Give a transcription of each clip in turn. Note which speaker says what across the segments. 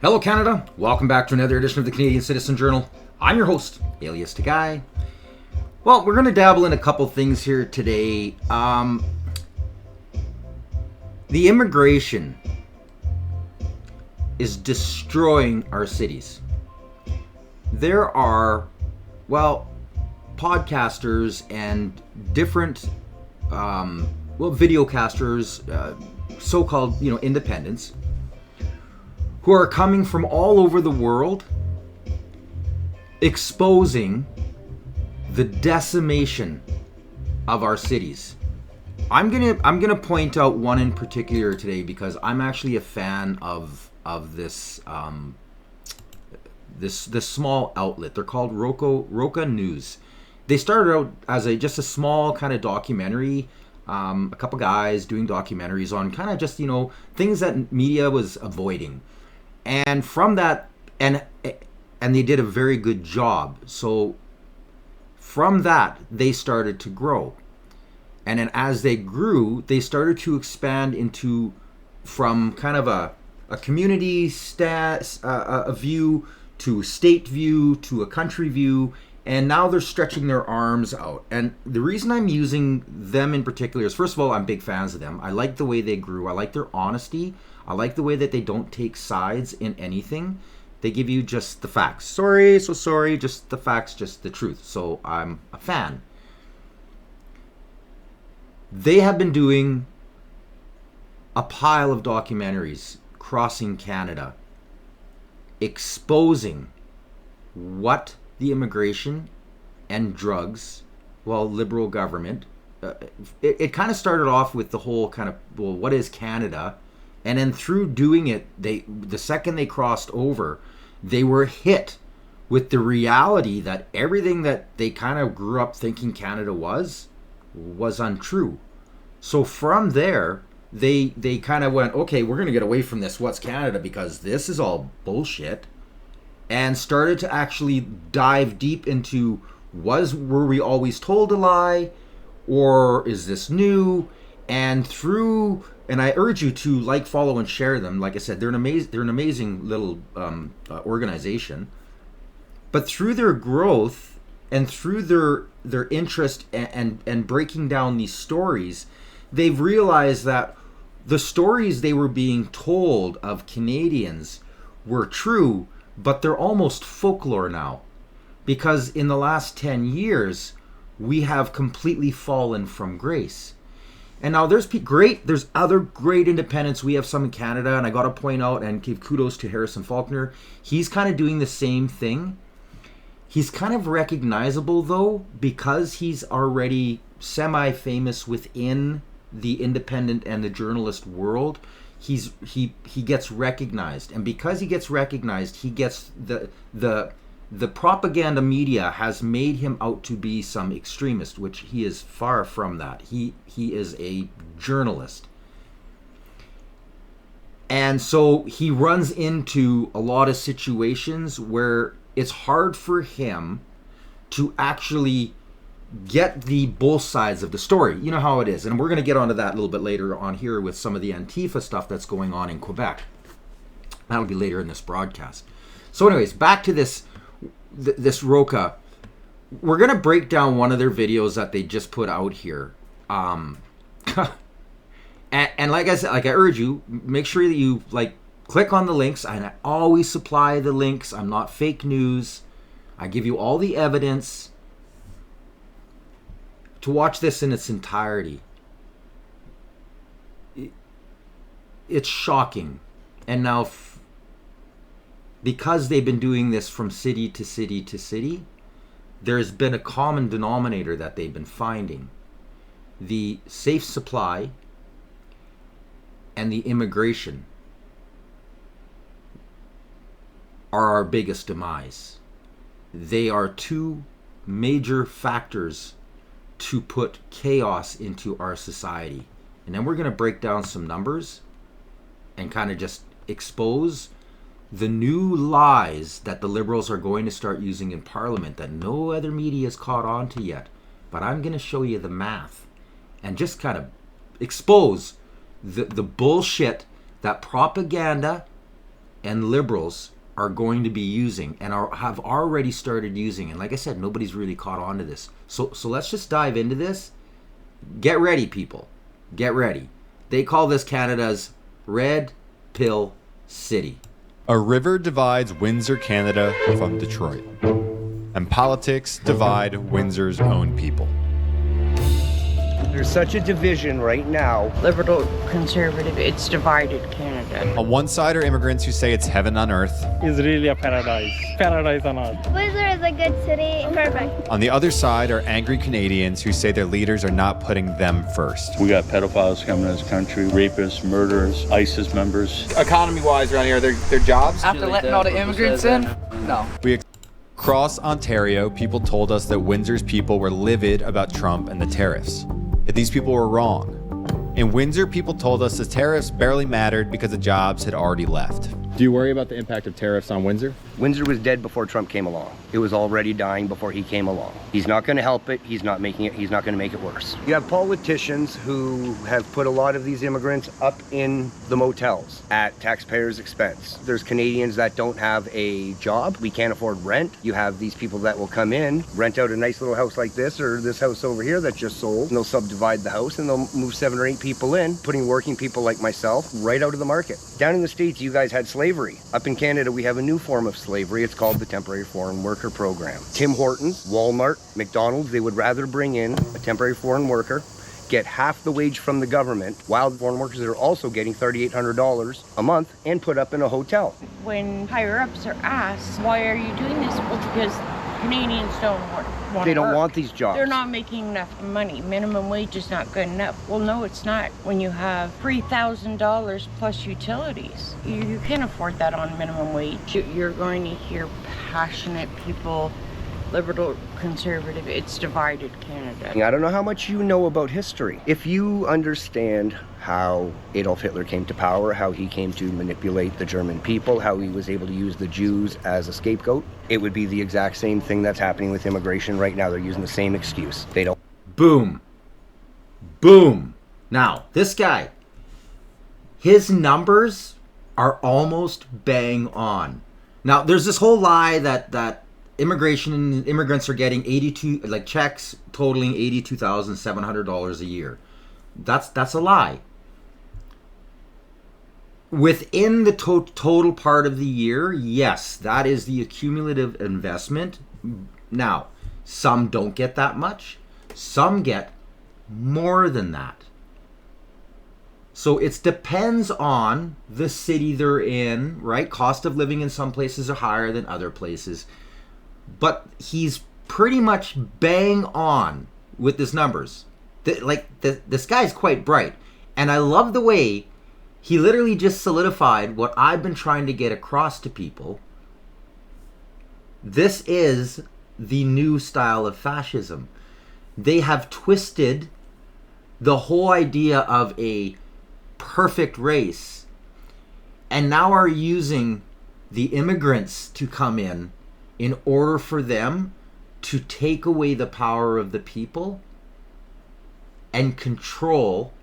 Speaker 1: Hello Canada, welcome back to another edition of the Canadian Citizen Journal. I'm your host, alias Tagai. Well, we're going to dabble in a couple things here today. The immigration is destroying our cities. There are, podcasters and different, videocasters, so-called, independents, who are coming from all over the world, exposing the decimation of our cities. I'm gonna point out one in particular today because I'm actually a fan of this this small outlet. They're called Roca News. They started out as just a small kind of documentary. A couple guys doing documentaries on kind of just things that media was avoiding. And from that, and they did a very good job. So from that, they started to grow. And then as they grew, they started to expand from kind of a community a view to a state view to a country view. And now they're stretching their arms out. And the reason I'm using them in particular is, first of all, I'm big fans of them. I like the way they grew. I like their honesty. I like the way that they don't take sides in anything. They give you just the facts. Sorry, just the facts, just the truth. So I'm a fan. They have been doing a pile of documentaries crossing Canada, exposing what the immigration and drugs, liberal government, it kind of started off with the whole kind of, what is Canada? And then through doing it, the second they crossed over, they were hit with the reality that everything that they kind of grew up thinking Canada was untrue. So from there, they kind of went, okay, we're going to get away from this, what's Canada, because this is all bullshit, and started to actually dive deep into, were we always told a lie, or is this new? And I urge you to follow, and share them. Like I said, they're an amazing little organization. But through their growth and through their interest and breaking down these stories, they've realized that the stories they were being told of Canadians were true, but they're almost folklore now. Because in the last 10 years, we have completely fallen from grace. And now there's other great independents. We have some in Canada, and I got to point out and give kudos to Harrison Faulkner. He's kind of doing the same thing. He's kind of recognizable though, because he's already semi-famous within the independent and the journalist world. He gets recognized, and because he gets recognized, he gets the propaganda media has made him out to be some extremist, which he is far from that. He is a journalist. And so he runs into a lot of situations where it's hard for him to actually get the both sides of the story. You know how it is. And we're going to get onto that a little bit later on here with some of the Antifa stuff that's going on in Quebec. That'll be later in this broadcast. So anyways, back to this Roca. We're going to break down one of their videos that they just put out here. And like I said, I urge you, make sure that you click on the links. And I always supply the links. I'm not fake news. I give you all the evidence to watch this in its entirety. It's shocking. And now, because they've been doing this from city to city to city, there's been a common denominator that they've been finding. The safe supply and the immigration are our biggest demise. They are two major factors to put chaos into our society. And then we're going to break down some numbers and kind of just expose the new lies that the Liberals are going to start using in Parliament that no other media has caught on to yet. But I'm going to show you the math and just kind of expose the bullshit that propaganda and liberals are going to be using and have already started using. And like I said, nobody's really caught on to this. So let's just dive into this. Get ready, people. Get ready. They call this Canada's Red Pill City.
Speaker 2: A river divides Windsor, Canada from Detroit. And politics divide Windsor's own people.
Speaker 3: There's such a division right now.
Speaker 4: Liberal, conservative, it's divided Canada.
Speaker 2: On one side are immigrants who say it's heaven on earth.
Speaker 5: Is really a paradise. Paradise on earth.
Speaker 6: Windsor is a good city. Perfect.
Speaker 2: On the other side are angry Canadians who say their leaders are not putting them first.
Speaker 7: We got pedophiles coming to this country, rapists, murderers, ISIS members.
Speaker 8: Economy-wise around here, their jobs?
Speaker 9: After letting all the immigrants in? No.
Speaker 2: Across Ontario, people told us that Windsor's people were livid about Trump and the tariffs. That these people were wrong. In Windsor, people told us the tariffs barely mattered because the jobs had already left.
Speaker 10: Do you worry about the impact of tariffs on Windsor?
Speaker 3: Windsor was dead before Trump came along. It was already dying before he came along. He's not going to help it. He's not going to make it worse. You have politicians who have put a lot of these immigrants up in the motels at taxpayers' expense. There's Canadians that don't have a job. We can't afford rent. You have these people that will come in, rent out a nice little house like this or this house over here that just sold, and they'll subdivide the house and they'll move 7 or 8 people in, putting working people like myself right out of the market. Down in the States, you guys had slavery. Up in Canada, we have a new form of slavery. It's called the Temporary Foreign Worker Program. Tim Hortons, Walmart, McDonald's, they would rather bring in a temporary foreign worker, get half the wage from the government, while the foreign workers are also getting $3,800 a month and put up in a hotel.
Speaker 4: When higher-ups are asked, why are you doing this? Well, because Canadians don't want
Speaker 3: They don't want these jobs.
Speaker 4: They're not making enough money. Minimum wage is not good enough. Well, no, it's not. When you have $3,000 plus utilities, you can't afford that on minimum wage. You're going to hear passionate people, liberal, conservative, it's divided Canada.
Speaker 3: I don't know how much you know about history. If you understand how Adolf Hitler came to power, how he came to manipulate the German people, how he was able to use the Jews as a scapegoat, it would be the exact same thing that's happening with immigration right now. They're using the same excuse. They don't.
Speaker 1: Boom. Boom. Now, this guy, his numbers are almost bang on. Now, there's this whole lie that immigrants are getting 82 checks totaling $82,700 a year. That's a lie. Within the total part of the year, yes, that is the accumulative investment. Now, some don't get that much. Some get more than that. So it depends on the city they're in, right? Cost of living in some places are higher than other places. But he's pretty much bang on with his numbers. This guy's quite bright. And I love the way he literally just solidified what I've been trying to get across to people. This is the new style of fascism. They have twisted the whole idea of a perfect race and now are using the immigrants to come in order for them to take away the power of the people and control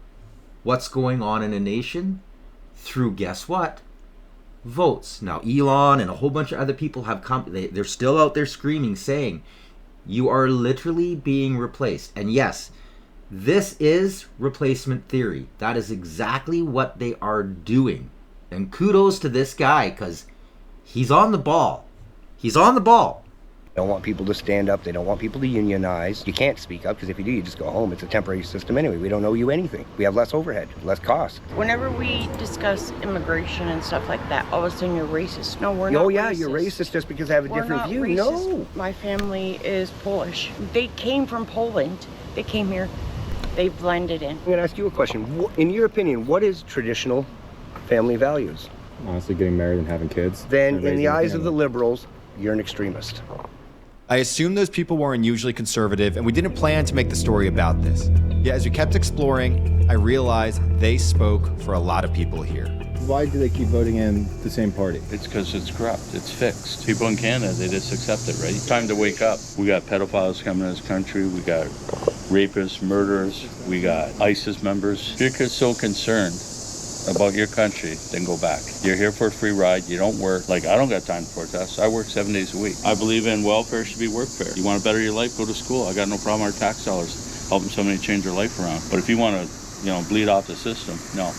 Speaker 1: what's going on in a nation through, guess what? Votes. Now, Elon and a whole bunch of other people have come, they're still out there screaming, saying, you are literally being replaced. And yes, this is replacement theory. That is exactly what they are doing. And kudos to this guy, because he's on the ball. He's on the ball.
Speaker 3: They don't want people to stand up. They don't want people to unionize. You can't speak up because if you do, you just go home. It's a temporary system anyway. We don't owe you anything. We have less overhead, less cost.
Speaker 4: Whenever we discuss immigration and stuff like that, all of a sudden you're racist. No, we're not.
Speaker 3: Oh yeah,
Speaker 4: racist.
Speaker 3: You're racist just because I have a different view.
Speaker 4: Racist.
Speaker 3: No.
Speaker 4: My family is Polish. They came from Poland. They came here. They blended in.
Speaker 3: I'm going to ask you a question. In your opinion, what is traditional family values?
Speaker 10: Honestly, getting married and having kids.
Speaker 3: Then in the eyes of the liberals, you're an extremist.
Speaker 2: I assumed those people were unusually conservative, and we didn't plan to make the story about this. Yet as we kept exploring, I realized they spoke for a lot of people here.
Speaker 10: Why do they keep voting in the same party?
Speaker 7: It's because it's corrupt. It's fixed. People in Canada, they just accept it, right? Time to wake up. We got pedophiles coming to this country. We got rapists, murderers. We got ISIS members. If you're so concerned about your country, then go back. You're here for a free ride. You don't work. Like, I don't got time to protest. I work 7 days a week. I believe in welfare should be workfare. You want to better your life, go to school. I got no problem with our tax dollars helping somebody change their life around. But if you want to, bleed off the system, no.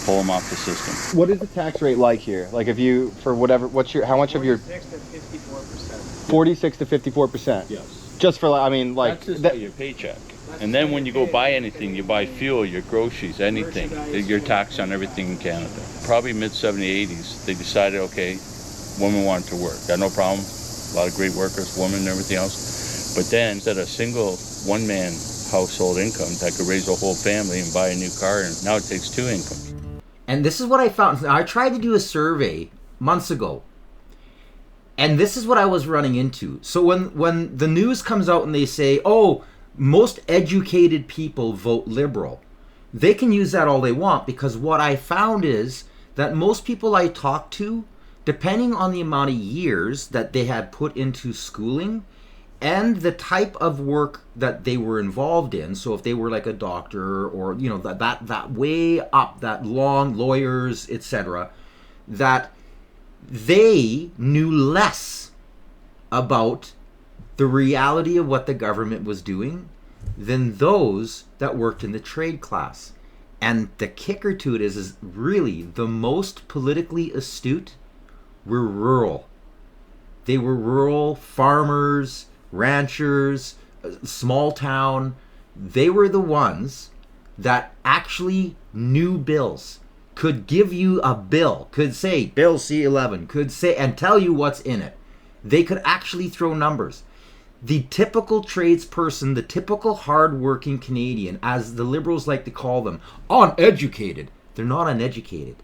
Speaker 7: Pull them off the system.
Speaker 8: What is the tax rate like here? Like if you, for whatever, how much of your?
Speaker 11: 46 to 54%.
Speaker 8: 46 to 54%?
Speaker 7: Yes.
Speaker 8: Just for,
Speaker 7: That's just your paycheck. And then when you go buy anything, you buy fuel, your groceries, anything, you're taxed on everything in Canada. Probably mid-70s, 80s, they decided, okay, women wanted to work. Got no problem. A lot of great workers, women and everything else. But then instead of single one-man household income that could raise a whole family and buy a new car, and now it takes 2 incomes.
Speaker 1: And this is what I found. I tried to do a survey months ago. And this is what I was running into. So when the news comes out and they say, oh, most educated people vote liberal, they can use that all they want, because what I found is that most people I talk to, depending on the amount of years that they had put into schooling and the type of work that they were involved in, so if they were like a doctor or that way up, that long, lawyers, etc., that they knew less about the reality of what the government was doing than those that worked in the trade class. And the kicker to it is really the most politically astute were rural. They were rural farmers, ranchers, small town. They were the ones that actually knew bills, could give you a bill, could say Bill C-11, could say and tell you what's in it. They could actually throw numbers. The typical tradesperson, the typical hard-working Canadian, as the Liberals like to call them, uneducated. They're not uneducated.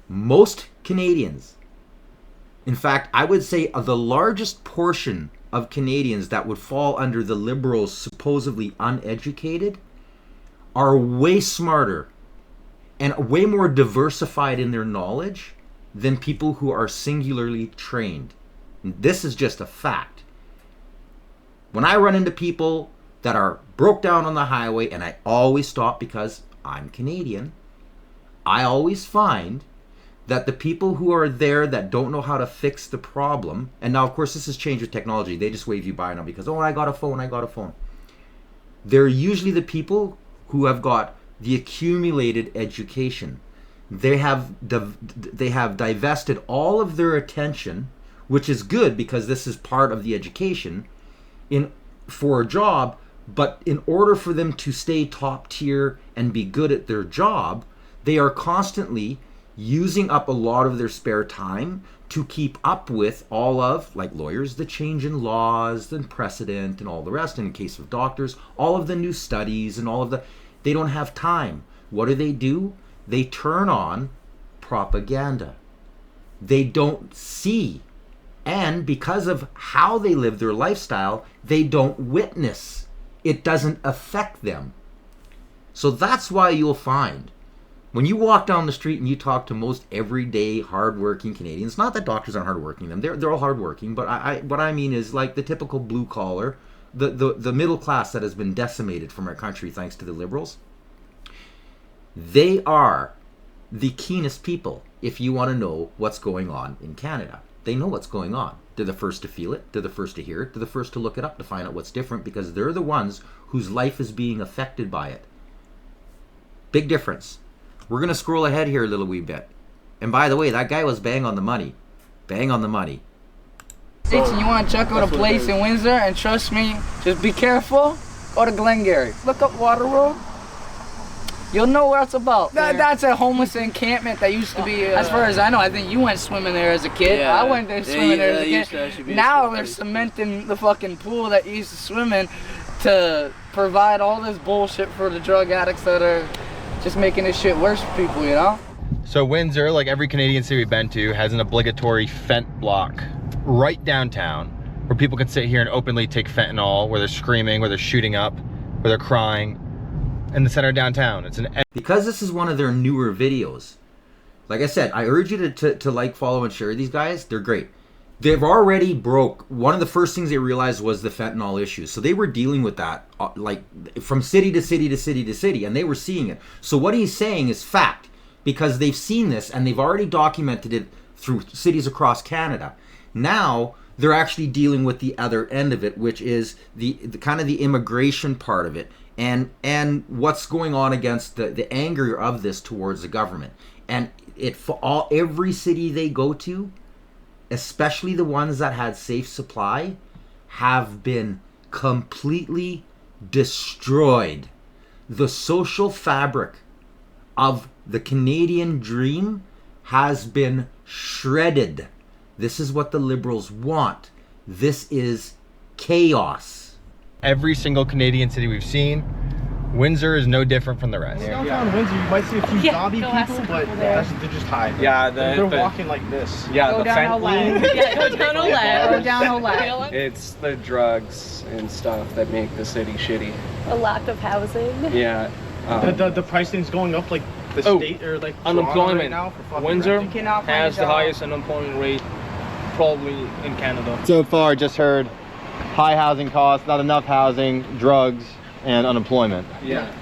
Speaker 1: Most Canadians, in fact, I would say the largest portion of Canadians that would fall under the Liberals' supposedly uneducated, are way smarter and way more diversified in their knowledge than people who are singularly trained. This is just a fact. When I run into people that are broke down on the highway, and I always stop because I'm Canadian, I always find that the people who are there that don't know how to fix the problem, and now of course this has changed with technology, they just wave you by now because, oh, I got a phone. They're usually the people who have got the accumulated education. They have divested all of their attention, which is good because this is part of the education, for a job, but in order for them to stay top tier and be good at their job, they are constantly using up a lot of their spare time to keep up with all of, like lawyers, the change in laws and precedent and all the rest. In the case of doctors, all of the new studies and all of they don't have time. What do? They turn on propaganda. They don't see. And because of how they live their lifestyle, they don't witness. It doesn't affect them. So that's why you'll find when you walk down the street and you talk to most everyday hardworking Canadians, not that doctors aren't hardworking, they're all hardworking, but what I mean is like the typical blue collar, the middle class that has been decimated from our country thanks to the Liberals. They are the keenest people if you want to know what's going on in Canada. They know what's going on. They're the first to feel it. They're the first to hear it. They're the first to look it up to find out what's different because they're the ones whose life is being affected by it. Big difference. We're going to scroll ahead here a little wee bit. And by the way, that guy was bang on the money. Bang on the money.
Speaker 9: You want to check out a place in Windsor, and trust me, just be careful. Go to Glengarry. Look up Waterloo. You'll know what it's about. That's a homeless encampment that used to be. As far as I know, I think you went swimming there as a kid. Yeah. I went there swimming there as a kid. Now they're cementing the fucking pool that you used to swim in to provide all this bullshit for the drug addicts that are just making this shit worse for people, you know?
Speaker 8: So Windsor, like every Canadian city we've been to, has an obligatory fent block right downtown where people can sit here and openly take fentanyl, where they're screaming, where they're shooting up, where they're crying. In the center of downtown.
Speaker 1: Because this is one of their newer videos. Like I said, I urge you to like, follow, and share these guys. They're great. They've already broke. One of the first things they realized was the fentanyl issue. So they were dealing with that like from city to city to city to city, and they were seeing it. So what he's saying is fact. because they've seen this and they've already documented it through cities across Canada. Now they're actually dealing with the other end of it, which is the kind of the immigration part of it, and what's going on against the anger of this towards the government. And every city they go to, especially the ones that had safe supply, have been completely destroyed. The social fabric of the Canadian dream has been shredded. This is what the Liberals want. This is chaos.
Speaker 8: Every single Canadian city we've seen, Windsor is no different from the rest.
Speaker 11: Downtown Windsor, you might see a few zombie people, but they're just hiding.
Speaker 12: Yeah,
Speaker 11: they're walking like this.
Speaker 12: Yeah,
Speaker 4: Go
Speaker 12: the
Speaker 4: down
Speaker 12: fentanyl.
Speaker 4: yeah, go down Olay. Go down Olay.
Speaker 12: It's the drugs and stuff that make the city shitty.
Speaker 6: A lack of housing.
Speaker 12: Yeah.
Speaker 11: The pricing's going up like the state or like
Speaker 5: unemployment
Speaker 11: right now for fucking
Speaker 5: Windsor
Speaker 11: rent.
Speaker 5: has the highest unemployment rate probably in Canada.
Speaker 8: So far, just heard high housing costs, not enough housing, drugs, and unemployment.
Speaker 12: Yeah.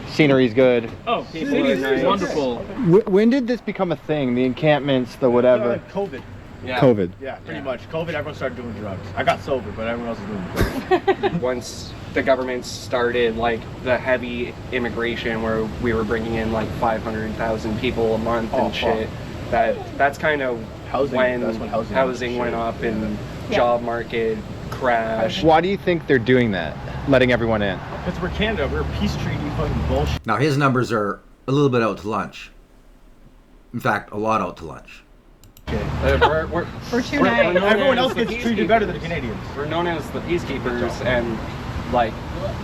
Speaker 8: Scenery's good.
Speaker 5: Oh,
Speaker 12: People are nice.
Speaker 5: wonderful.
Speaker 8: When did this become a thing? The encampments, the whatever?
Speaker 11: COVID.
Speaker 12: Yeah.
Speaker 8: COVID.
Speaker 11: Yeah, pretty much. COVID, everyone started doing drugs. I got sober, but everyone else is doing drugs.
Speaker 12: Once the government started like the heavy immigration where we were bringing in like 500,000 people a month and shit, that's kind of
Speaker 11: Housing,
Speaker 12: when
Speaker 11: that's when
Speaker 12: housing went up and job market crashed.
Speaker 8: Why do you think they're doing that? Letting everyone in?
Speaker 11: Because we're Canada, we're a peace treaty fucking bullshit.
Speaker 1: Now his numbers are a little bit out to lunch. In fact, a lot out to lunch.
Speaker 4: For 2 nights.
Speaker 11: Everyone else gets treated better than the Canadians.
Speaker 12: We're known as the peacekeepers, and like,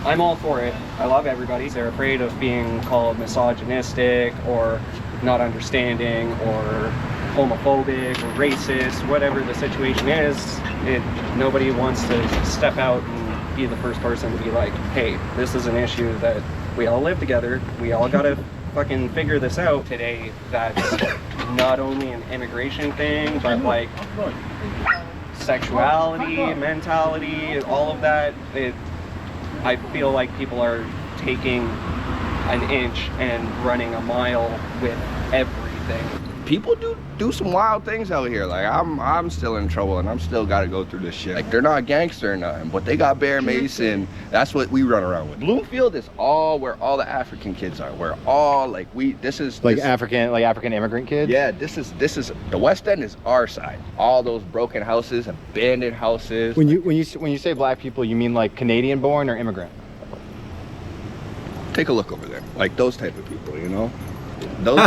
Speaker 12: I'm all for it. I love everybody. They're afraid of being called misogynistic or not understanding or homophobic or racist, whatever the situation is. Nobody wants to step out and be the first person to be like, hey, this is an issue that we all live together. We all gotta fucking figure this out. Today, that's not only an immigration thing, but like sexuality, mentality, all of that. I feel like people are taking an inch and running a mile with everything.
Speaker 3: People do some wild things out here. Like I'm still in trouble and I'm still gotta go through this shit. Like they're not gangster or nothing, but they got bear mace and that's what we run around with. Bloomfield is all where all the African kids are. We're all like
Speaker 8: African immigrant kids?
Speaker 3: Yeah, this is the West End is our side. All those broken houses, abandoned houses.
Speaker 8: When you say black people, you mean like Canadian born or immigrant?
Speaker 3: Take a look over there. Like those type of people, you know? Those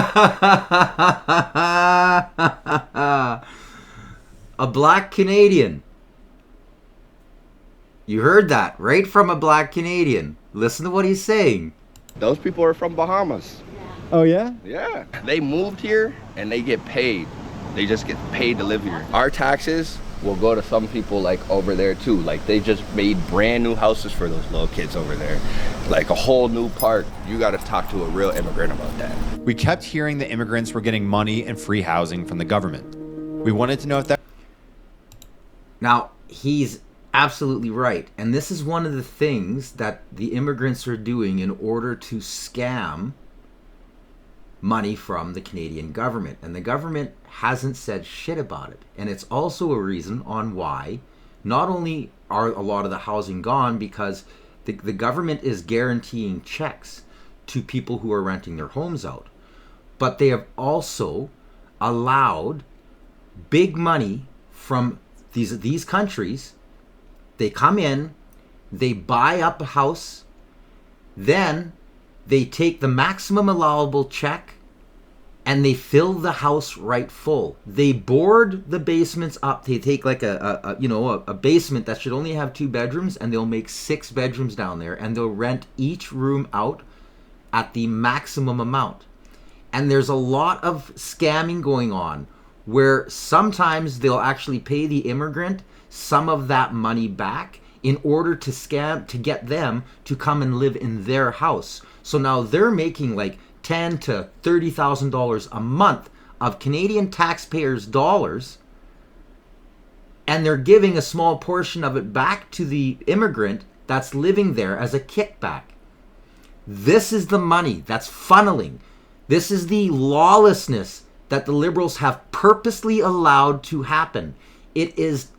Speaker 1: A black Canadian. You heard that right from a black Canadian. Listen to what he's saying.
Speaker 3: Those people are from Bahamas.
Speaker 8: Oh yeah?
Speaker 3: Yeah. They moved here and they get paid. They just get paid to live here. Our taxes will go to some people like over there too. Like they just made brand new houses for those little kids over there. Like a whole new park. You gotta talk to a real immigrant about that.
Speaker 2: We kept hearing the immigrants were getting money and free housing from the government. We wanted to know if that...
Speaker 1: Now, he's absolutely right. And this is one of the things that the immigrants are doing in order to scam money from the Canadian government. And the government hasn't said shit about it. And it's also a reason on why not only are a lot of the housing gone, because the government is guaranteeing checks to people who are renting their homes out, but they have also allowed big money from these countries. They come in, they buy up a house, then they take the maximum allowable check and they fill the house right full. They board the basements up. They take like a basement that should only have 2 bedrooms and they'll make 6 bedrooms down there and they'll rent each room out at the maximum amount. And there's a lot of scamming going on where sometimes they'll actually pay the immigrant some of that money back in order to get them to come and live in their house. So now they're making like $10,000 to $30,000 a month of Canadian taxpayers' dollars, and they're giving a small portion of it back to the immigrant that's living there as a kickback. This is the money that's funneling This is the lawlessness that the liberals have purposely allowed to happen. It's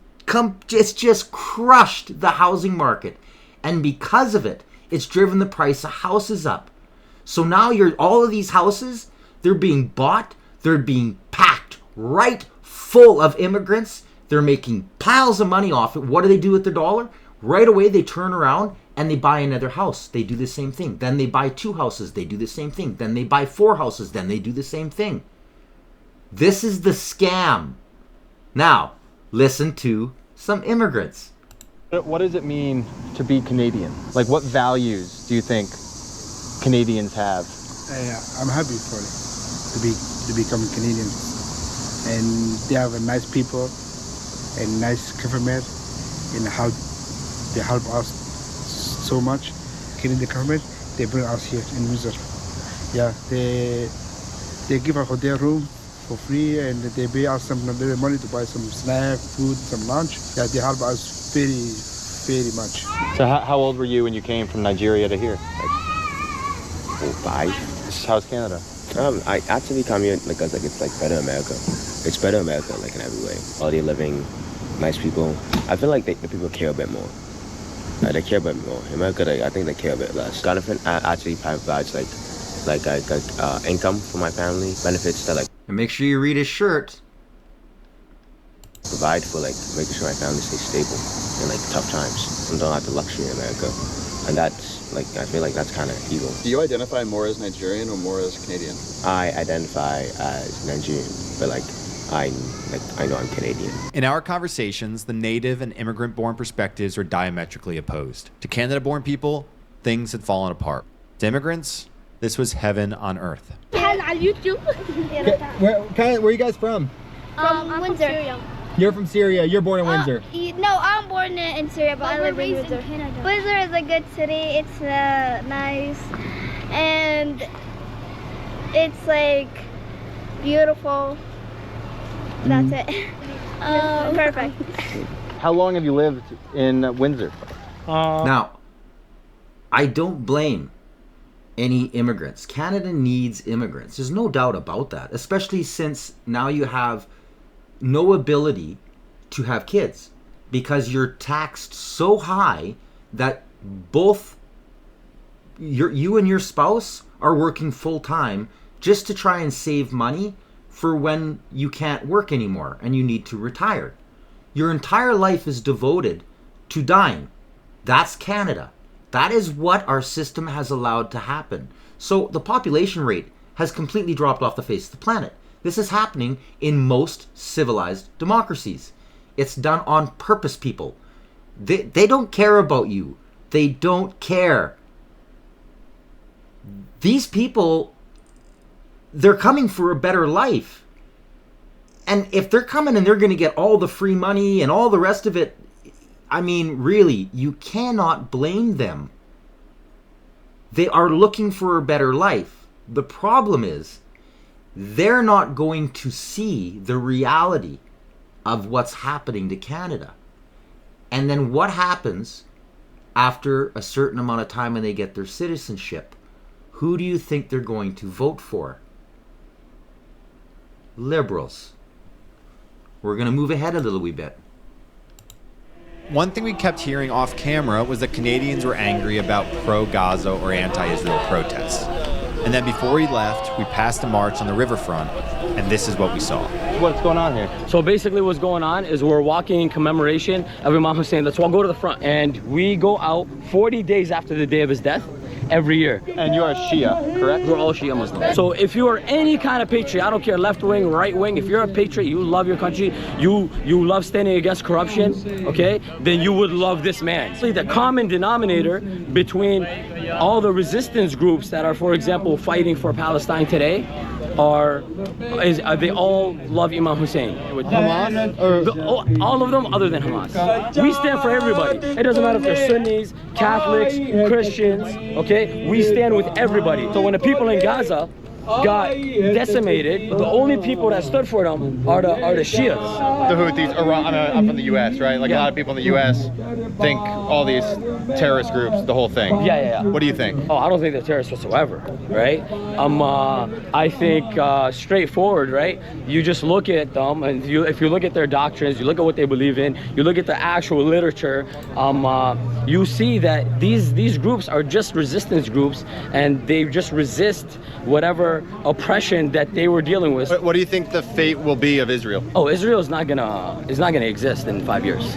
Speaker 1: just crushed the housing market. And because of it, it's driven the price of houses up. So now all of these houses, they're being bought, they're being packed right full of immigrants. They're making piles of money off it. What do they do with the dollar? Right away, they turn around and they buy another house. They do the same thing. Then they buy 2 houses. They do the same thing. Then they buy 4 houses. Then they do the same thing. This is the scam. Now, listen to some immigrants.
Speaker 8: What does it mean to be Canadian? Like, what values do you think Canadians have?
Speaker 13: I'm happy for it to become Canadians. And they have a nice people and nice government, and how they help us so much. Canadian government, they bring us here in Windsor. Yeah, they give us hotel room for free, and they pay us some little money to buy some snack, food, some lunch. Yeah, they help us very, very much.
Speaker 8: So how old were you when you came from Nigeria to here?
Speaker 14: Like 5.
Speaker 8: How's Canada?
Speaker 14: I actually come here because it's like better America. It's better America like in every way. Quality of living, nice people. I feel like the people care a bit more. They care a bit more. In America, I think they care a bit less. Government actually provides like income for my family, benefits that like.
Speaker 1: And make sure you read his shirt.
Speaker 14: Provide for like making sure my family stays stable in like tough times. And don't have the luxury in America, and that's like I feel like that's kind of evil.
Speaker 15: Do you identify more as Nigerian or more as Canadian?
Speaker 14: I identify as Nigerian, but I know I'm Canadian.
Speaker 2: In our conversations, the native and immigrant-born perspectives were diametrically opposed. To Canada-born people, things had fallen apart. To immigrants, this was heaven on earth.
Speaker 6: On YouTube.
Speaker 8: Where are you guys from?
Speaker 6: I'm Windsor. From Syria.
Speaker 8: You're from Syria. You're born in Windsor.
Speaker 6: No, I'm born in Syria, but I live in Windsor. Windsor is a good city. It's nice, and it's like beautiful. That's it. Perfect.
Speaker 8: How long have you lived in Windsor?
Speaker 1: Now, I don't blame any immigrants. Canada needs immigrants. There's no doubt about that, especially since now you have no ability to have kids because you're taxed so high that both you and your spouse are working full time just to try and save money for when you can't work anymore and you need to retire. Your entire life is devoted to dying. That's Canada. That is what our system has allowed to happen. So the population rate has completely dropped off the face of the planet. This is happening in most civilized democracies. It's done on purpose, people. They don't care about you. They don't care. These people, they're coming for a better life. And if they're coming and they're going to get all the free money and all the rest of it, I mean, really, you cannot blame them. They are looking for a better life. The problem is, they're not going to see the reality of what's happening to Canada. And then what happens after a certain amount of time when they get their citizenship? Who do you think they're going to vote for? Liberals. We're going to move ahead a little wee bit.
Speaker 2: One thing we kept hearing off camera was that Canadians were angry about pro-Gaza or anti-Israel protests. And then before we left, we passed a march on the riverfront, and this is what we saw.
Speaker 8: What's going on here?
Speaker 5: So basically what's going on is we're walking in commemoration of Imam Hussein. Let's all go to the front. And we go out 40 days after the day of his death every year.
Speaker 8: And you are Shia, correct?
Speaker 5: We're all Shia Muslims. So if you are any kind of patriot, I don't care left wing, right wing, if you're a patriot, you love your country, you love standing against corruption, okay, then you would love this man. So the common denominator between all the resistance groups that are, for example, fighting for Palestine today they all love Imam Hussein.
Speaker 8: Hamas?
Speaker 5: All of them other than Hamas. We stand for everybody. It doesn't matter if they're Sunnis, Catholics, Christians, okay? We stand with everybody. So when the people in Gaza got decimated. The only people that stood for them are the Shias.
Speaker 8: The Houthis, Iran, I'm from the U.S., right? Like a lot of people in the U.S. think all these terrorist groups, the whole thing.
Speaker 5: Yeah.
Speaker 8: What do you think?
Speaker 5: Oh, I don't think they're terrorists whatsoever, right? I think straightforward, right? You just look at them, and if you look at their doctrines, you look at what they believe in, you look at the actual literature, you see that these groups are just resistance groups, and they just resist whatever oppression that they were dealing with.
Speaker 8: What do you think the fate will be of Israel?
Speaker 5: Oh, Israel is not gonna exist in 5 years.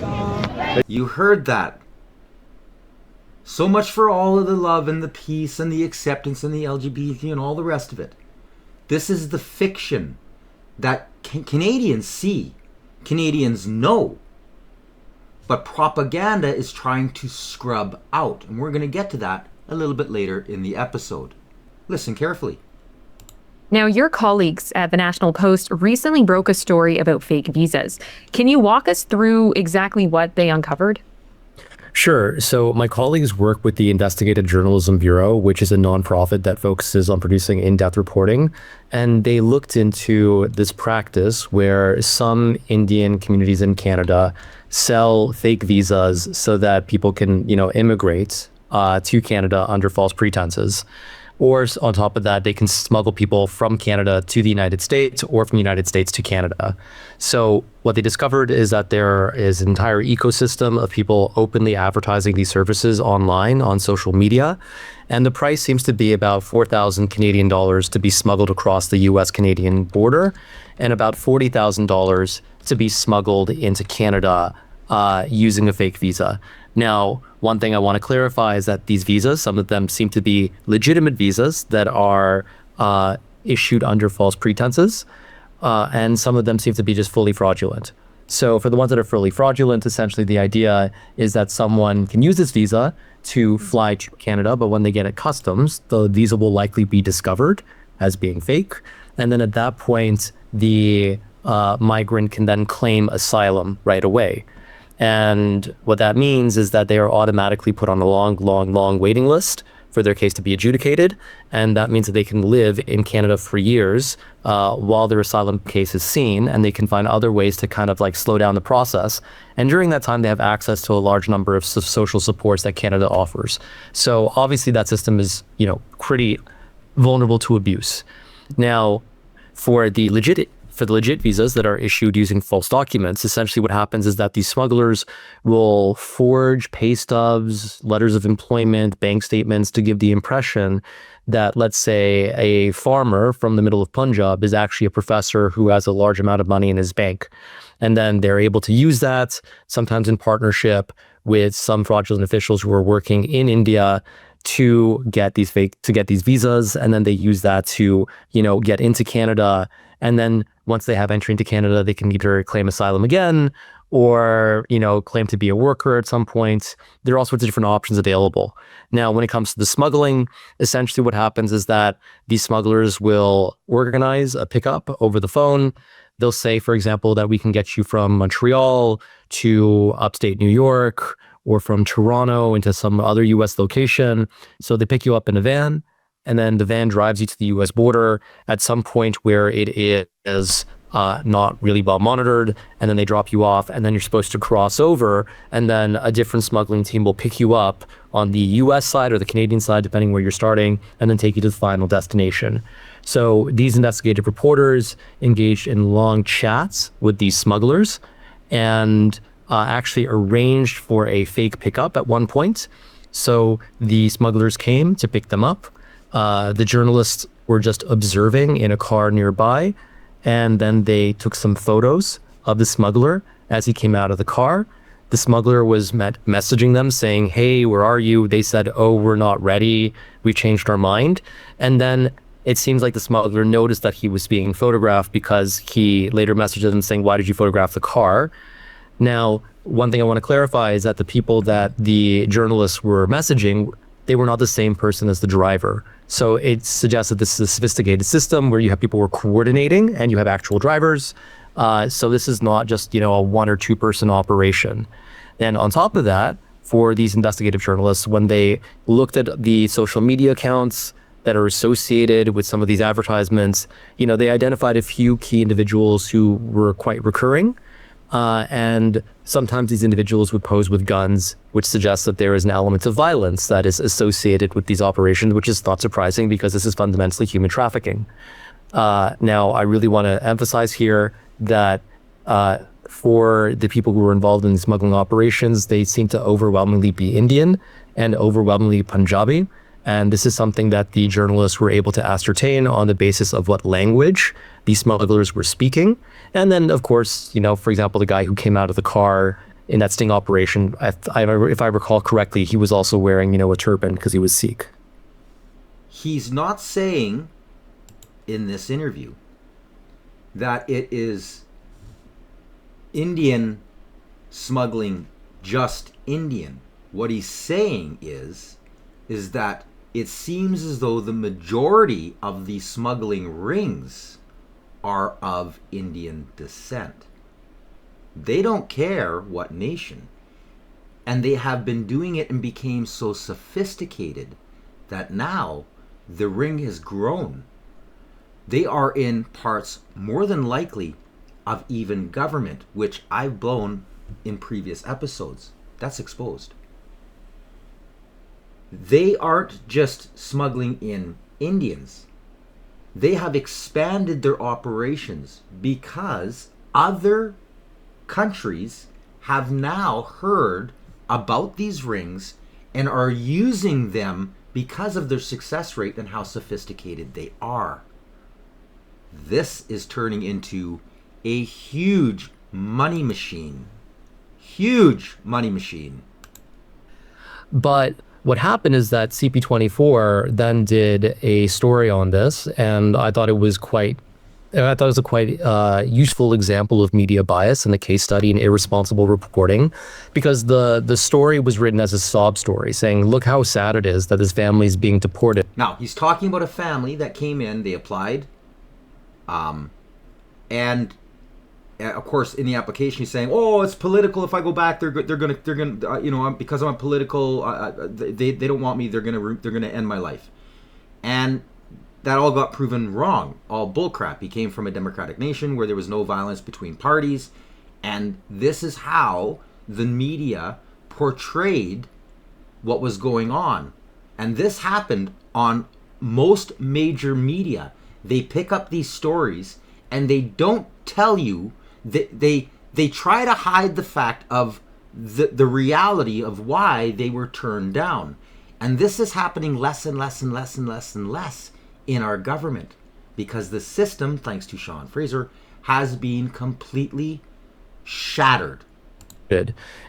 Speaker 1: You heard that. So much for all of the love and the peace and the acceptance and the LGBT and all the rest of it. This is the fiction that Canadians see, Canadians know, but propaganda is trying to scrub out. And we're going to get to that a little bit later in the episode. Listen carefully.
Speaker 16: Now, your colleagues at the National Post recently broke a story about fake visas. Can you walk us through exactly what they uncovered?
Speaker 17: Sure. So my colleagues work with the Investigative Journalism Bureau, which is a nonprofit that focuses on producing in-depth reporting. And they looked into this practice where some Indian communities in Canada sell fake visas so that people can, immigrate to Canada under false pretenses. Or on top of that, they can smuggle people from Canada to the United States or from the United States to Canada. So what they discovered is that there is an entire ecosystem of people openly advertising these services online on social media. And the price seems to be about 4,000 Canadian dollars to be smuggled across the US-Canadian border, and about $40,000 to be smuggled into Canada using a fake visa. Now, one thing I want to clarify is that these visas, some of them seem to be legitimate visas that are issued under false pretenses, and some of them seem to be just fully fraudulent. So for the ones that are fully fraudulent, essentially the idea is that someone can use this visa to fly to Canada, but when they get at customs, the visa will likely be discovered as being fake. And then at that point, the migrant can then claim asylum right away. And what that means is that they are automatically put on a long waiting list for their case to be adjudicated. And that means that they can live in Canada for years while their asylum case is seen, and they can find other ways to kind of like slow down the process. And during that time, they have access to a large number of social supports that Canada offers. So obviously that system is, pretty vulnerable to abuse. Now, for the legit visas that are issued using false documents, essentially what happens is that these smugglers will forge pay stubs, letters of employment, bank statements to give the impression that, let's say, a farmer from the middle of Punjab is actually a professor who has a large amount of money in his bank. And then they're able to use that, sometimes in partnership with some fraudulent officials who are working in India, to get these visas. And then they use that to, get into Canada. And then once they have entry into Canada, they can either claim asylum again or, claim to be a worker at some point. There are all sorts of different options available. Now, when it comes to the smuggling, essentially what happens is that these smugglers will organize a pickup over the phone. They'll say, for example, that we can get you from Montreal to upstate New York, or from Toronto into some other US location. So they pick you up in a van, and then the van drives you to the US border at some point where it is not really well monitored, and then they drop you off, and then you're supposed to cross over, and then a different smuggling team will pick you up on the US side or the Canadian side, depending where you're starting, and then take you to the final destination. So these investigative reporters engaged in long chats with these smugglers, and actually arranged for a fake pickup at one point. So the smugglers came to pick them up. The journalists were just observing in a car nearby, and then they took some photos of the smuggler as he came out of the car. The smuggler was messaging them saying, "Hey, where are you?" They said, "Oh, we're not ready. We've changed our mind." And then it seems like the smuggler noticed that he was being photographed, because he later messaged them saying, "Why did you photograph the car?" Now, one thing I want to clarify is that the people that the journalists were messaging, they were not the same person as the driver. So it suggests that this is a sophisticated system where you have people who are coordinating and you have actual drivers. So this is not just, a 1 or 2 person operation. And on top of that, for these investigative journalists, when they looked at the social media accounts that are associated with some of these advertisements, they identified a few key individuals who were quite recurring. And sometimes these individuals would pose with guns, which suggests that there is an element of violence that is associated with these operations, which is not surprising because this is fundamentally human trafficking. Now, I really want to emphasize here that for the people who were involved in smuggling operations, they seem to overwhelmingly be Indian and overwhelmingly Punjabi. And this is something that the journalists were able to ascertain on the basis of what language these smugglers were speaking. And then, of course, for example, the guy who came out of the car in that sting operation, if I recall correctly, he was also wearing, a turban because he was Sikh.
Speaker 1: He's not saying in this interview that it is Indian smuggling, just Indian. What he's saying is that it seems as though the majority of the smuggling rings are of Indian descent. They don't care what nation. And they have been doing it and became so sophisticated that now the ring has grown. They are in parts more than likely of even government, which I've blown in previous episodes. That's exposed. They aren't just smuggling in Indians. They have expanded their operations because other countries have now heard about these rings and are using them because of their success rate and how sophisticated they are. This is turning into a huge money machine. Huge money machine.
Speaker 17: But what happened is that CP24 then did a story on this, and I thought it was a quite useful example of media bias and a case study in irresponsible reporting, because the story was written as a sob story, saying, look how sad it is that this family is being deported.
Speaker 1: Now, he's talking about a family that came in, they applied, and of course, in the application, he's saying, "Oh, it's political. If I go back, they're gonna, because I'm political, they don't want me. They're gonna end my life." And that all got proven wrong. All bullcrap. He came from a democratic nation where there was no violence between parties, and this is how the media portrayed what was going on. And this happened on most major media. They pick up these stories and they don't tell you. They try to hide the fact of the reality of why they were turned down. And this is happening less and less and less and less and less in our government, because the system, thanks to Sean Fraser, has been completely shattered.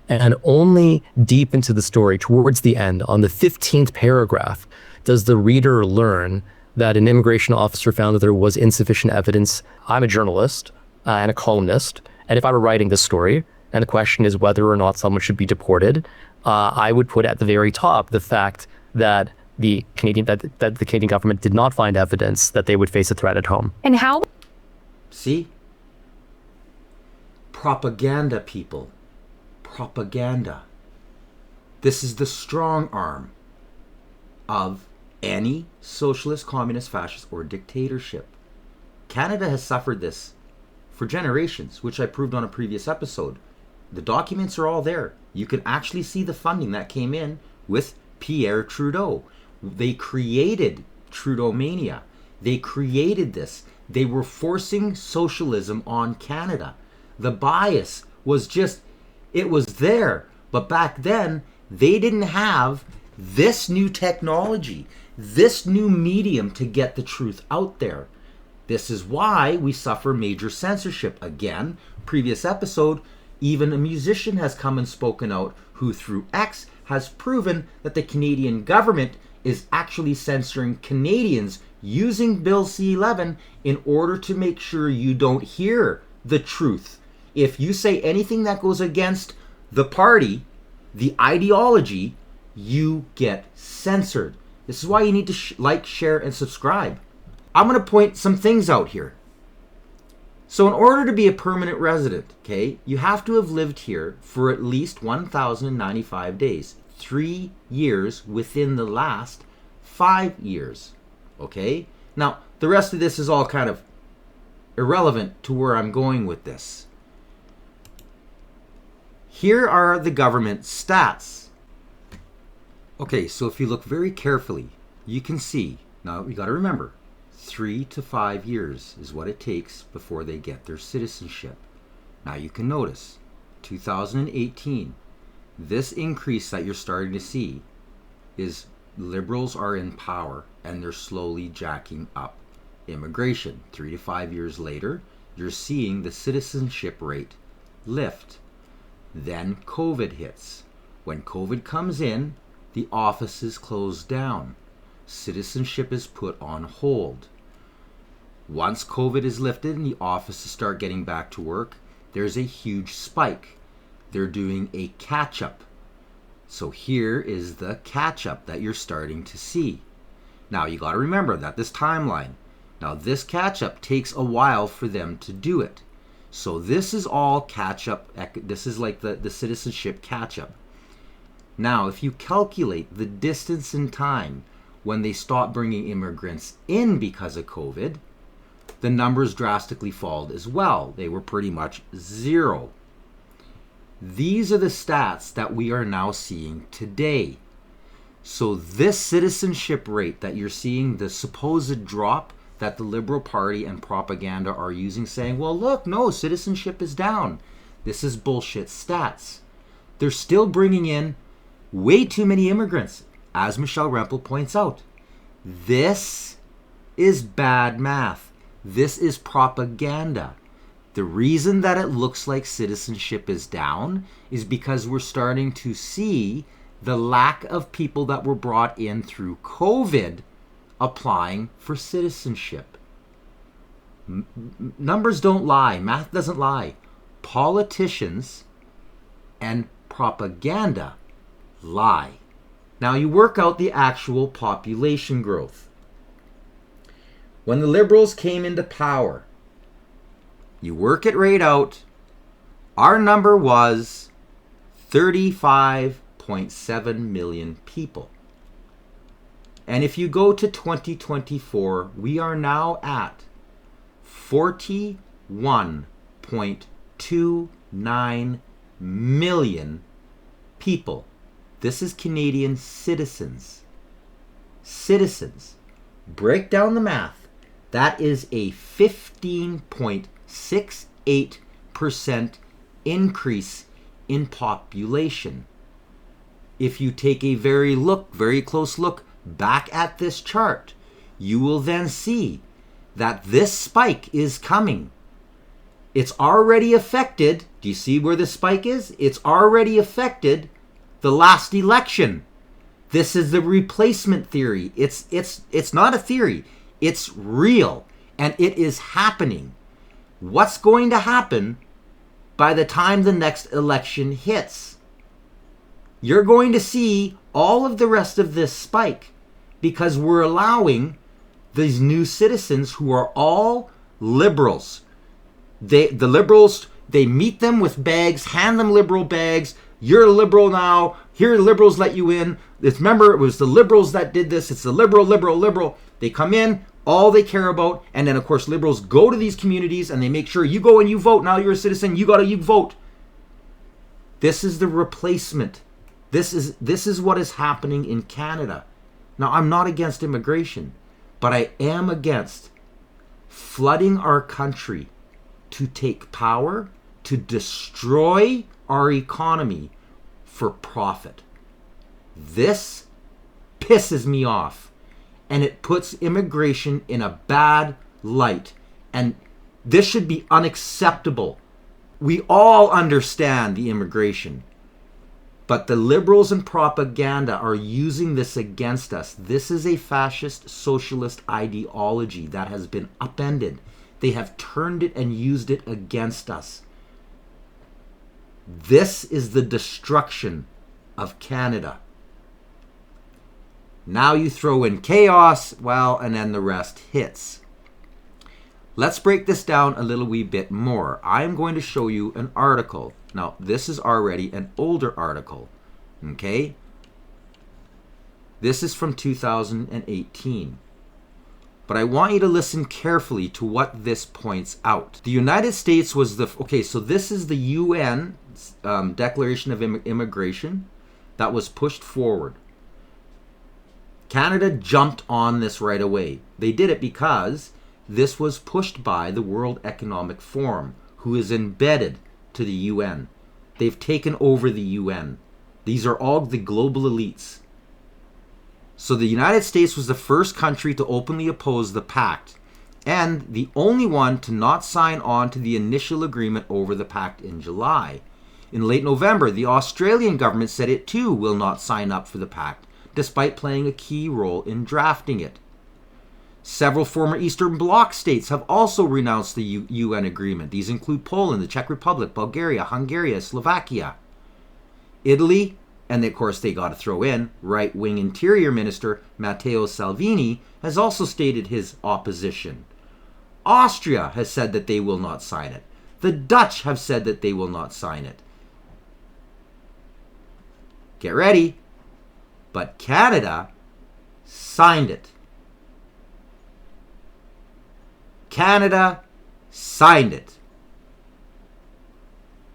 Speaker 17: And only deep into the story, towards the end, on the 15th paragraph, does the reader learn that an immigration officer found that there was insufficient evidence. I'm a journalist and a columnist, and if I were writing this story, and the question is whether or not someone should be deported, I would put at the very top the fact that the Canadian government did not find evidence that they would face a threat at home.
Speaker 16: And how?
Speaker 1: See? Propaganda, people. Propaganda. This is the strong arm of any socialist, communist, fascist, or dictatorship. Canada has suffered this for generations, which I proved on a previous episode. The documents are all there. You can actually see the funding that came in with Pierre Trudeau. They created Trudeau-mania. They created this. They were forcing socialism on Canada. The bias was just, it was there. But back then, they didn't have this new technology, this new medium to get the truth out there. This is why we suffer major censorship. Again, previous episode, even a musician has come and spoken out who through X has proven that the Canadian government is actually censoring Canadians using Bill C-11 in order to make sure you don't hear the truth. If you say anything that goes against the party, the ideology, you get censored. This is why you need to like, share, and subscribe. I'm going to point some things out here. So in order to be a permanent resident, okay, you have to have lived here for at least 1,095 days. 3 years within the last 5 years. Okay? Now, the rest of this is all kind of irrelevant to where I'm going with this. Here are the government stats. Okay, so if you look very carefully, you can see, now you got to remember, 3 to 5 years is what it takes before they get their citizenship. Now you can notice, 2018, this increase that you're starting to see is liberals are in power and they're slowly jacking up immigration. 3 to 5 years later, you're seeing the citizenship rate lift. Then COVID hits. When COVID comes in, the offices close down. Citizenship is put on hold. Once COVID is lifted and the offices start getting back to work, there's a huge spike. They're doing a catch-up. So here is the catch-up that you're starting to see. Now you got to remember that this timeline. Now this catch-up takes a while for them to do it. So this is all catch-up. This is like the citizenship catch-up. Now if you calculate the distance in time when they stop bringing immigrants in because of COVID, the numbers drastically fall as well. They were pretty much zero. These are the stats that we are now seeing today. So this citizenship rate that you're seeing, the supposed drop that the Liberal Party and propaganda are using, saying, well, look, no, citizenship is down. This is bullshit stats. They're still bringing in way too many immigrants, as Michelle Rempel points out. This is bad math. This is propaganda. The reason that it looks like citizenship is down is because we're starting to see the lack of people that were brought in through COVID applying for citizenship. Numbers don't lie. Math doesn't lie. Politicians and propaganda lie. Now you work out the actual population growth. When the Liberals came into power, you work it right out, our number was 35.7 million people. And if you go to 2024, we are now at 41.29 million people. This is Canadian citizens. Citizens. Break down the math. That is a 15.68% increase in population. If you take a very close look back at this chart, you will then see that this spike is coming. It's already affected. Do you see where the spike is? It's already affected the last election. This is the replacement theory. It's not a theory. It's real, and it is happening. What's going to happen by the time the next election hits? You're going to see all of the rest of this spike because we're allowing these new citizens who are all liberals. The liberals, they meet them with bags, hand them liberal bags. You're a liberal now. Here, liberals let you in. Remember, it was the liberals that did this. It's the liberal. They come in. All they care about, and then of course liberals go to these communities and they make sure you go and you vote. Now you're a citizen, you vote. This is the replacement. This is what is happening in Canada. Now I'm not against immigration, but I am against flooding our country to take power, to destroy our economy for profit. This pisses me off. And it puts immigration in a bad light. And this should be unacceptable. We all understand the immigration. But the liberals and propaganda are using this against us. This is a fascist socialist ideology that has been upended. They have turned it and used it against us. This is the destruction of Canada. Now you throw in chaos, well, and then the rest hits. Let's break this down a little wee bit more. I'm going to show you an article. Now, this is already an older article, okay? This is from 2018. But I want you to listen carefully to what this points out. The United States was so this is the UN Declaration of Immigration that was pushed forward. Canada jumped on this right away. They did it because this was pushed by the World Economic Forum, who is embedded to the UN. They've taken over the UN. These are all the global elites. So the United States was the first country to openly oppose the pact, and the only one to not sign on to the initial agreement over the pact in July. In late November, the Australian government said it too will not sign up for the pact, despite playing a key role in drafting it. Several former Eastern Bloc states have also renounced the UN agreement. These include Poland, the Czech Republic, Bulgaria, Hungary, Slovakia. Italy, and of course they got to throw in, right-wing Interior Minister Matteo Salvini has also stated his opposition. Austria has said that they will not sign it. The Dutch have said that they will not sign it. Get ready. But Canada signed it. Canada signed it.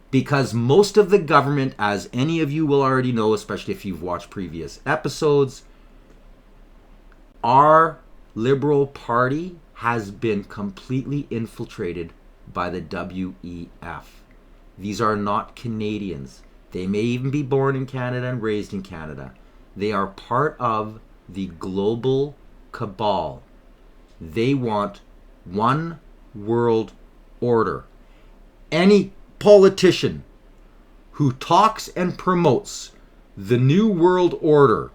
Speaker 1: Because most of the government, as any of you will already know, especially if you've watched previous episodes, our Liberal Party has been completely infiltrated by the WEF. These are not Canadians. They may even be born in Canada and raised in Canada. They are part of the global cabal. They want one world order. Any politician who talks and promotes the new world order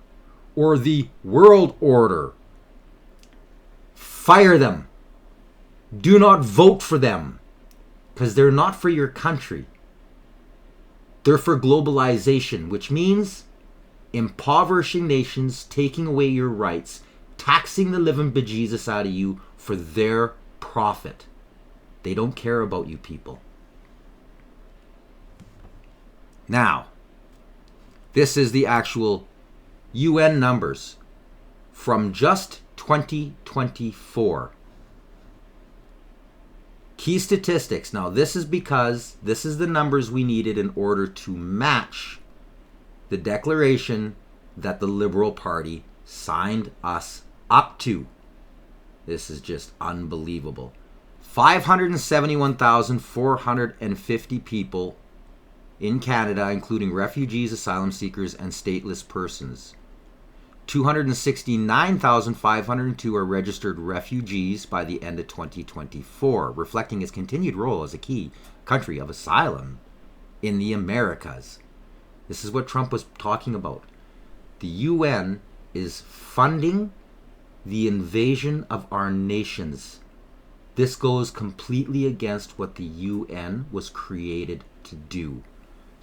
Speaker 1: or the world order, fire them. Do not vote for them, because they're not for your country. They're for globalization, which means impoverishing nations, taking away your rights, taxing the living bejesus out of you for their profit. They don't care about you people. Now, this is the actual UN numbers from just 2024. Key statistics. Now, this is because this is the numbers we needed in order to match the declaration that the Liberal Party signed us up to. This is just unbelievable. 571,450 people in Canada, including refugees, asylum seekers, and stateless persons. 269,502 are registered refugees by the end of 2024, reflecting its continued role as a key country of asylum in the Americas. This is what Trump was talking about. The UN is funding the invasion of our nations. This goes completely against what the UN was created to do.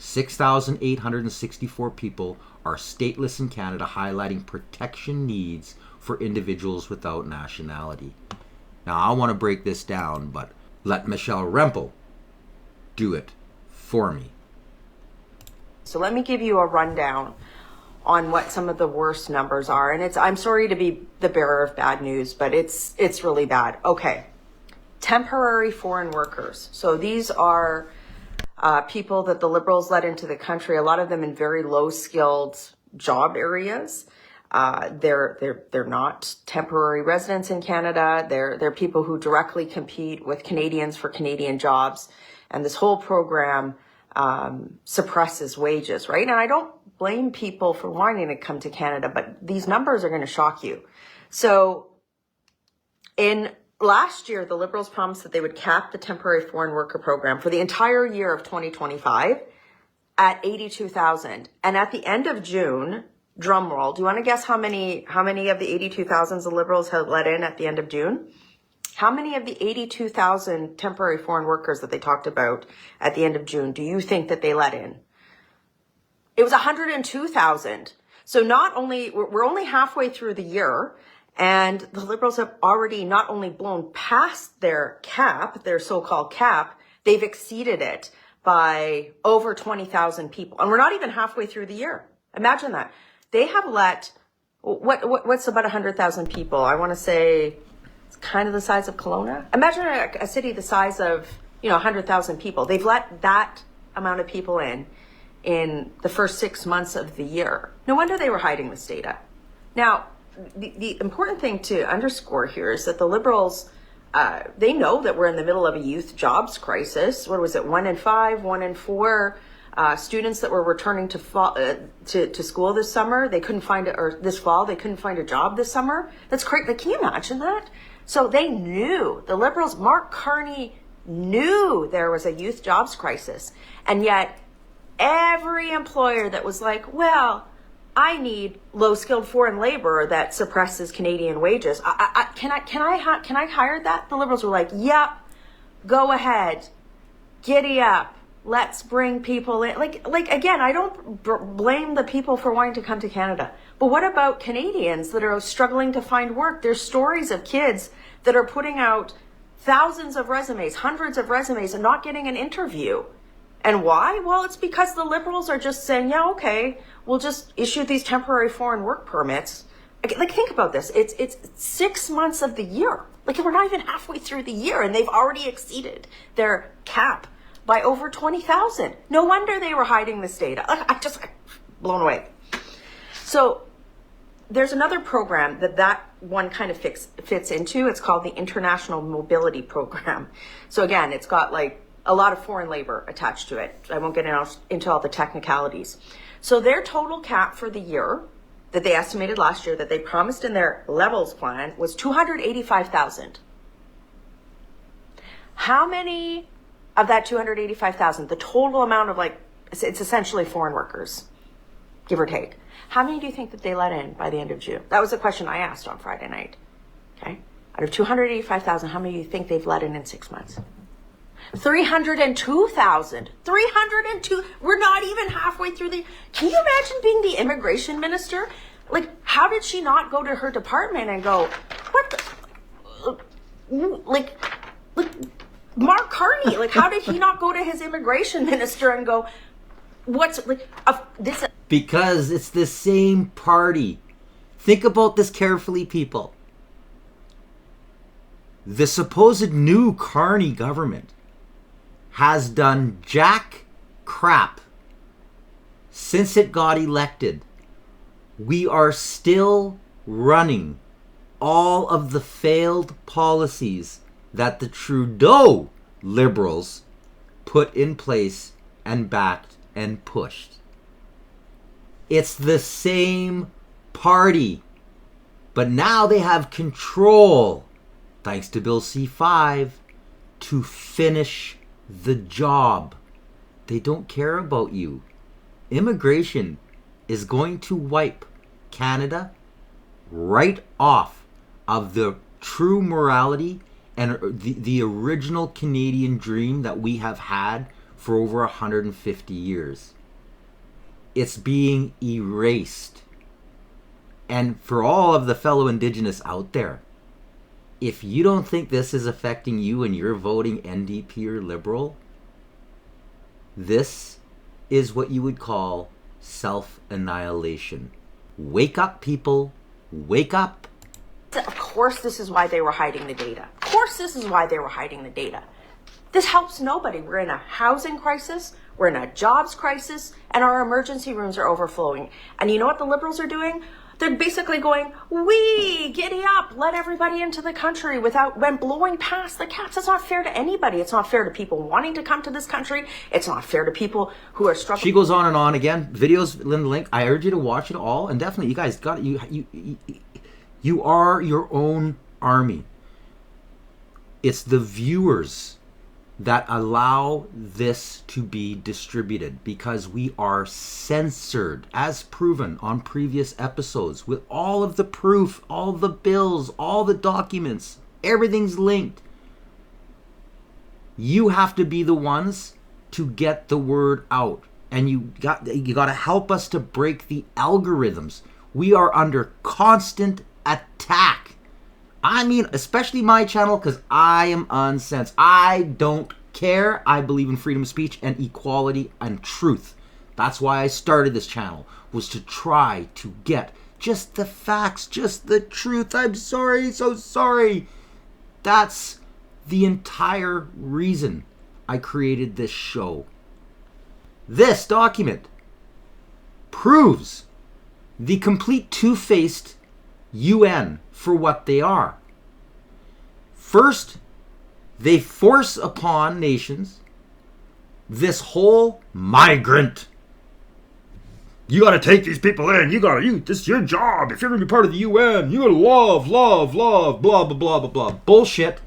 Speaker 1: 6,864 people are stateless in Canada, highlighting protection needs for individuals without nationality. Now, I want to break this down, but let Michelle Rempel do it for me.
Speaker 18: So let me give you a rundown on what some of the worst numbers are. And I'm sorry to be the bearer of bad news, but it's really bad. Okay. Temporary foreign workers. So these are people that the Liberals let into the country, a lot of them in very low-skilled job areas. They're not temporary residents in Canada. They're people who directly compete with Canadians for Canadian jobs. And this whole program suppresses wages, right? And I don't blame people for wanting to come to Canada, but these numbers are going to shock you. So in last year, the Liberals promised that they would cap the temporary foreign worker program for the entire year of 2025 at 82,000. And at the end of June, drum roll, do you want to guess how many of the 82,000 the Liberals have let in at the end of June? How many of the 82,000 temporary foreign workers that they talked about at the end of June do you think that they let in? It was 102,000. So we're only halfway through the year, and the Liberals have already not only blown past their cap, their so-called cap, they've exceeded it by over 20,000 people. And we're not even halfway through the year. Imagine that. They have let, what's about 100,000 people? I want to say It's kind of the size of Kelowna. Imagine a city the size of, 100,000 people. They've let that amount of people in the first 6 months of the year. No wonder they were hiding this data. Now, the important thing to underscore here is that the Liberals, they know that we're in the middle of a youth jobs crisis. What was it? 1 in 5, 1 in 4 students that were returning to school this summer. They couldn't find it, or this fall, they couldn't find a job this summer. That's crazy. Like, can you imagine that? So they knew, the Liberals, Mark Carney knew there was a youth jobs crisis. And yet every employer that was like, well, I need low-skilled foreign labor that suppresses Canadian wages. Can I hire that? The Liberals were like, yep, go ahead, giddy up, let's bring people in. Like again, I don't blame the people for wanting to come to Canada, but what about Canadians that are struggling to find work? There's stories of kids that are putting out thousands of resumes, hundreds of resumes, and not getting an interview. And why? Well, it's because the Liberals are just saying, yeah, okay, we'll just issue these temporary foreign work permits. Like, think about this. It's 6 months of the year. Like, we're not even halfway through the year, and they've already exceeded their cap by over 20,000. No wonder they were hiding this data. I'm just blown away. So there's another program that one kind of fits into. It's called the International Mobility Program. So again, it's got like a lot of foreign labor attached to it. I won't get into all the technicalities. So their total cap for the year that they estimated last year, that they promised in their levels plan, was 285,000. How many of that 285,000, the total amount of, like, it's essentially foreign workers, give or take, how many do you think that they let in by the end of June? That was the question I asked on Friday night. Okay, out of 285,000, how many do you think they've let in 6 months? 302,000. 302. We're not even halfway through the. Can you imagine being the immigration minister? Like, how did she not go to her department and go, what the, like Mark Carney, like, how did he not go to his immigration minister and go, what's like this?
Speaker 1: Because it's the same party. Think about this carefully, people. The supposed new Carney government has done jack crap since it got elected. We are still running all of the failed policies that the Trudeau Liberals put in place and backed and pushed. It's the same party, but now they have control, thanks to Bill C-5, to finish the job. They don't care about you. Immigration is going to wipe Canada right off of the true morality and the original Canadian dream that we have had for over 150 years. It's being erased. And for all of the fellow Indigenous out there, if you don't think this is affecting you and you're voting NDP or Liberal, this is what you would call self-annihilation. Wake up, people. Wake up.
Speaker 18: Of course, this is why they were hiding the data. Of course, this is why they were hiding the data. This helps nobody. We're in a housing crisis. We're in a jobs crisis, and our emergency rooms are overflowing. And you know what the Liberals are doing? They're basically going, wee, giddy up, let everybody into the country when blowing past the caps. It's not fair to anybody. It's not fair to people wanting to come to this country. It's not fair to people who are struggling.
Speaker 1: She goes on and on again. Videos in the link. I urge you to watch it all. And definitely, you guys got it. You are your own army. It's the viewers that allow this to be distributed, because we are censored, as proven on previous episodes, with all of the proof, all the bills, all the documents, everything's linked. You have to be the ones to get the word out, and you got to help us to break the algorithms. We are under constant attack. I mean, especially my channel, because I am uncensored. I don't care. I believe in freedom of speech and equality and truth. That's why I started this channel, was to try to get just the facts, just the truth. I'm sorry, so sorry That's the entire reason I created this show. This document proves the complete two-faced UN for what they are. First, they force upon nations this whole migrant. You gotta take these people in. This is your job. If you're gonna be part of the UN, you gotta love, blah, blah, blah, blah, blah. Bullshit.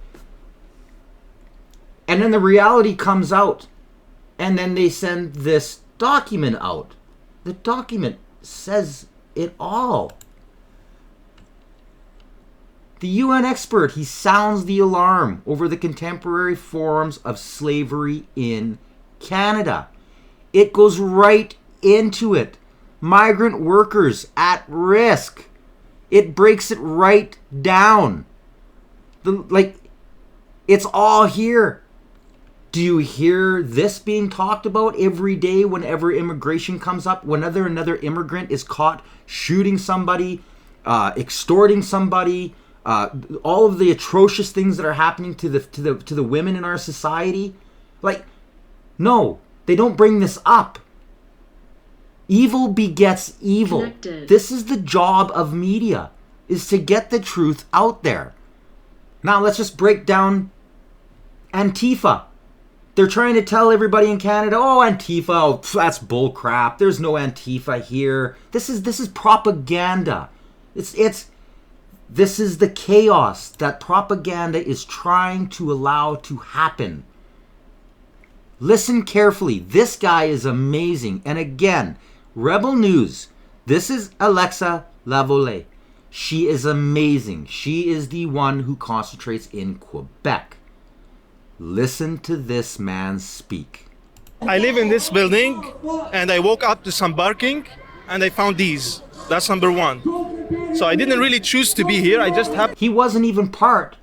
Speaker 1: And then the reality comes out. And then they send this document out. The document says it all. The UN expert, he sounds the alarm over the contemporary forms of slavery in Canada. It goes right into it. Migrant workers at risk. It breaks it right down. It's all here. Do you hear this being talked about every day whenever immigration comes up? Whenever another immigrant is caught shooting somebody, extorting somebody, all of the atrocious things that are happening to the women in our society? No, they don't bring this up. Evil begets evil. Connected. This is the job of media, is to get the truth out there. Now let's just break down Antifa. They're trying to tell everybody in Canada, oh, Antifa, that's bull crap. There's no Antifa here. This is propaganda. This is the chaos that propaganda is trying to allow to happen. Listen carefully. This guy is amazing. And again, Rebel News. This is Alexa Lavolée. She is amazing. She is the one who concentrates in Quebec. Listen to this man speak.
Speaker 19: I live in this building and I woke up to some barking and I found these. That's number one. So I didn't really choose to be here. I just happened.
Speaker 1: He wasn't even part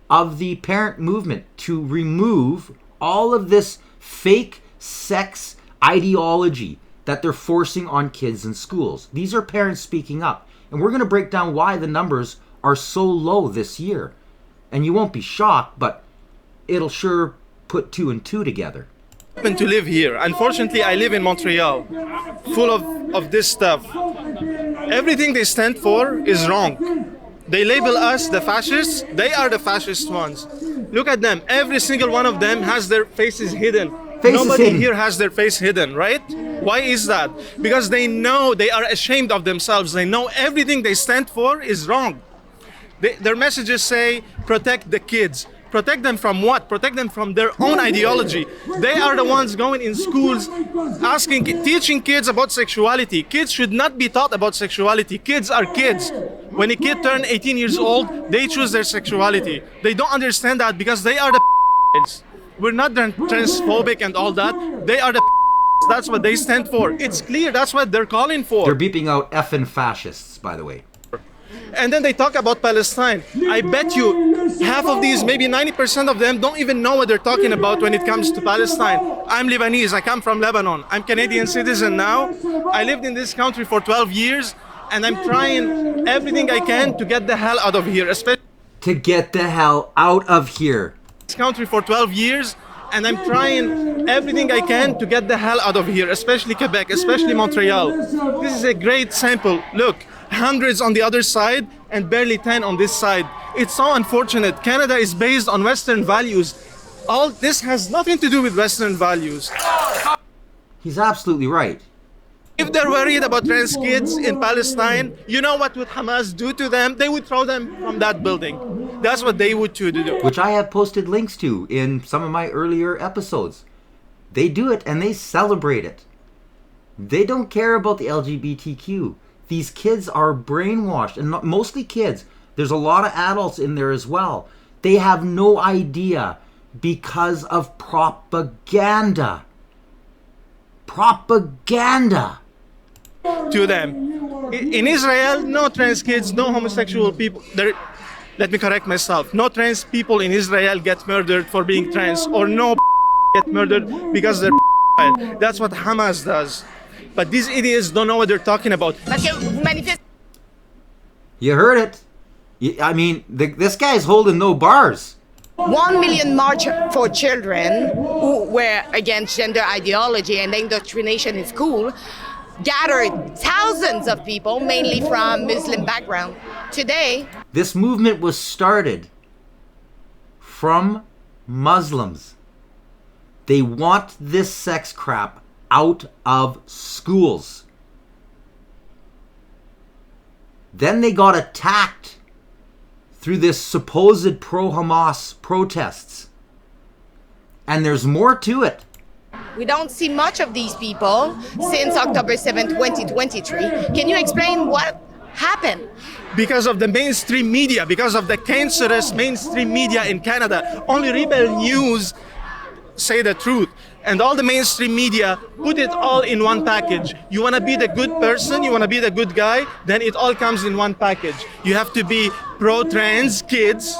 Speaker 1: of the parent movement to remove all of this fake sex ideology that they're forcing on kids in schools. These are parents speaking up. And we're going to break down why the numbers are so low this year. And you won't be shocked, but it'll sure put two and two together.
Speaker 19: To live here. Unfortunately, I live in Montreal, full of this stuff. Everything they stand for is wrong. They label us the fascists. They are the fascist ones. Look at them. Every single one of them has their faces hidden. Nobody here has their face hidden, right? Why is that? Because they know they are ashamed of themselves. They know everything they stand for is wrong. Their messages say, protect the kids. Protect them from what? Protect them from their own ideology. They are the ones going in schools, teaching kids about sexuality. Kids should not be taught about sexuality. Kids are kids. When a kid turns 18 years old, they choose their sexuality. They don't understand that because they are the kids. We're not transphobic and all that. They are the That's what they stand for. It's clear that's what they're calling for.
Speaker 1: They're beeping out effing fascists, by the way.
Speaker 19: And then they talk about Palestine. I bet you half of these, maybe 90% of them, don't even know what they're talking about when it comes to Palestine. I'm Lebanese. I come from Lebanon. I'm Canadian citizen now. I lived in this country for 12 years, and I'm trying everything I can to get the hell out of here. Especially
Speaker 1: to get the hell out of here.
Speaker 19: This country for 12 years, and I'm trying everything I can to get the hell out of here, especially Quebec, especially Montreal. This is a great sample. Look. Hundreds on the other side and barely 10 on this side. It's so unfortunate. Canada is based on Western values. All this has nothing to do with Western values.
Speaker 1: He's absolutely right.
Speaker 19: If they're worried about trans kids in Palestine, you know what would Hamas do to them? They would throw them from that building. That's what they would do.
Speaker 1: Which I have posted links to in some of my earlier episodes. They do it and they celebrate it. They don't care about the LGBTQ. These kids are brainwashed, and mostly kids. There's a lot of adults in there as well. They have no idea because of propaganda. Propaganda.
Speaker 19: To them. In Israel, no trans kids, no homosexual people. Let me correct myself. No trans people in Israel get murdered for being trans, or no get murdered because they're. That's what Hamas does. But these idiots don't know what they're talking about.
Speaker 1: You heard it. I mean, this guy's holding no bars.
Speaker 20: 1 million March for Children, who were against gender ideology and the indoctrination in school, gathered thousands of people, mainly from Muslim background. Today,
Speaker 1: this movement was started from Muslims. They want this sex crap out of schools. Then they got attacked through this supposed pro-Hamas protests. And there's more to it.
Speaker 20: we don't see much of these people since October 7, 2023. Can you explain what happened?
Speaker 19: Because of the mainstream media, because of the cancerous mainstream media in Canada. Only Rebel News say the truth. And all the mainstream media put it all in one package. You want to be the good person, you want to be the good guy, then it all comes in one package. You have to be pro-trans kids.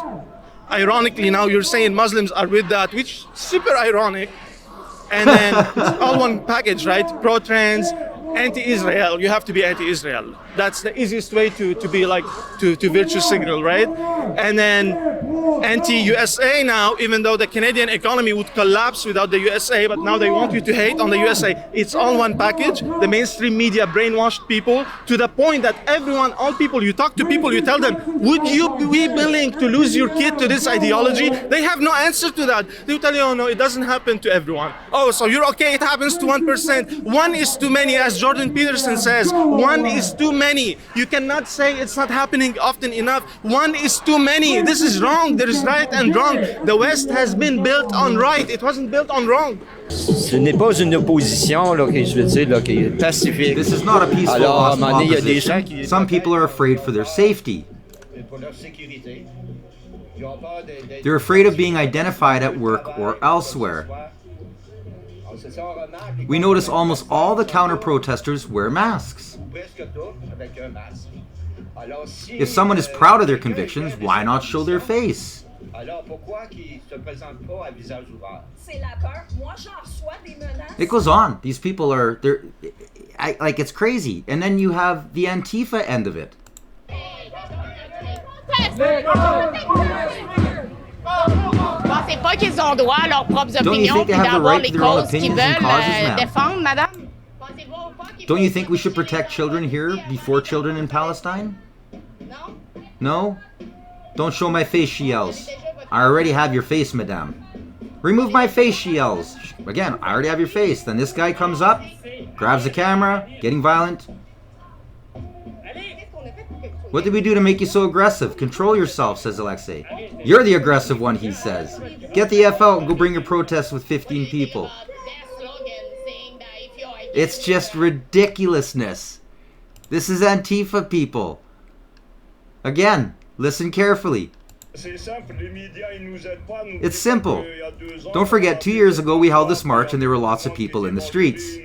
Speaker 19: Ironically, now you're saying Muslims are with that, which is super ironic. And then it's all one package, right? Pro-trans, anti-Israel. You have to be anti-Israel. That's the easiest way to be like, to virtue signal, right? And then anti-USA now, even though the Canadian economy would collapse without the USA, but now they want you to hate on the USA. It's all one package. The mainstream media brainwashed people to the point that everyone, all people, you talk to people, you tell them, would you be willing to lose your kid to this ideology? They have no answer to that. They will tell you, oh no, it doesn't happen to everyone. Oh, so you're okay, it happens to 1%. One is too many, as Jordan Peterson says. One is too many. You cannot say it's not happening often enough. One is too many. This is wrong. There is right and wrong. The West has been built on right. It wasn't built on wrong.
Speaker 21: Ce n'est pas une opposition là, que je veux dire là, qui est pacifique.
Speaker 1: This is not a peaceful
Speaker 21: Alors, à un moment donné, il y a des gens
Speaker 1: opposition. Some people are afraid for their safety. They're afraid of being identified at work or elsewhere. We notice almost all the counter-protesters wear masks. If someone is proud of their convictions, why not show their face? It goes on. These people are, like, it's crazy. And then you have the Antifa end of it.
Speaker 20: Pensez pas qu'ils ont droit à leurs propres opinions et d'avoir les causes qu'ils veulent défendre, madame?
Speaker 1: Don't you think we should protect children here before children in Palestine?
Speaker 20: No.
Speaker 1: No? Don't show my face, she yells. I already have your face, madame. Remove my face, she yells. Again, I already have your face. Then this guy comes up, grabs the camera, getting violent. What did we do to make you so aggressive? Control yourself, says Alexei. You're the aggressive one, he says. Get the F out and go bring your protest with 15 people. It's just ridiculousness. This is Antifa, people. Again, listen carefully. It's simple. Don't forget, 2 years ago we held this march and there were lots of people in the streets.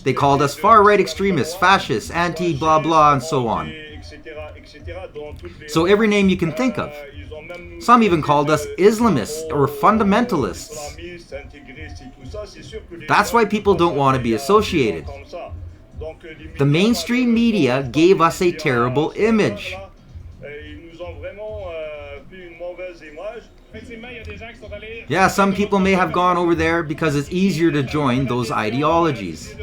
Speaker 1: They called us far-right extremists, fascists, anti-blah blah, and so on. So every name you can think of. Some even called us Islamists or fundamentalists. That's why people don't want to be associated. The mainstream media gave us a terrible image. Yeah, some people may have gone over there because it's easier to join those ideologies.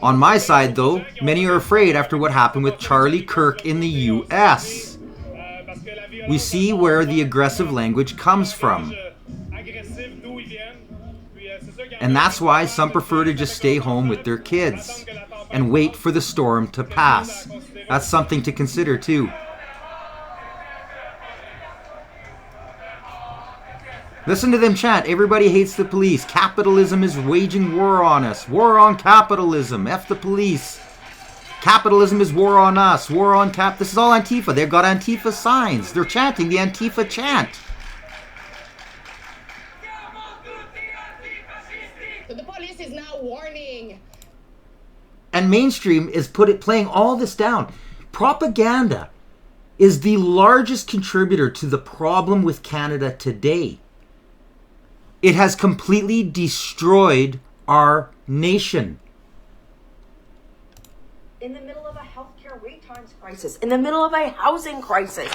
Speaker 1: On my side, though, many are afraid after what happened with Charlie Kirk in the US. We see where the aggressive language comes from. And that's why some prefer to just stay home with their kids and wait for the storm to pass. That's something to consider, too. Listen to them chant, everybody hates the police. Capitalism is waging war on us. War on capitalism. F the police. Capitalism is war on us. War on cap. This is all Antifa. They've got Antifa signs. They're chanting the Antifa chant.
Speaker 20: So the police is now warning.
Speaker 1: And mainstream is playing all this down. Propaganda is the largest contributor to the problem with Canada today. It has completely destroyed our nation.
Speaker 18: In the middle of a healthcare wait times crisis, in the middle of a housing crisis,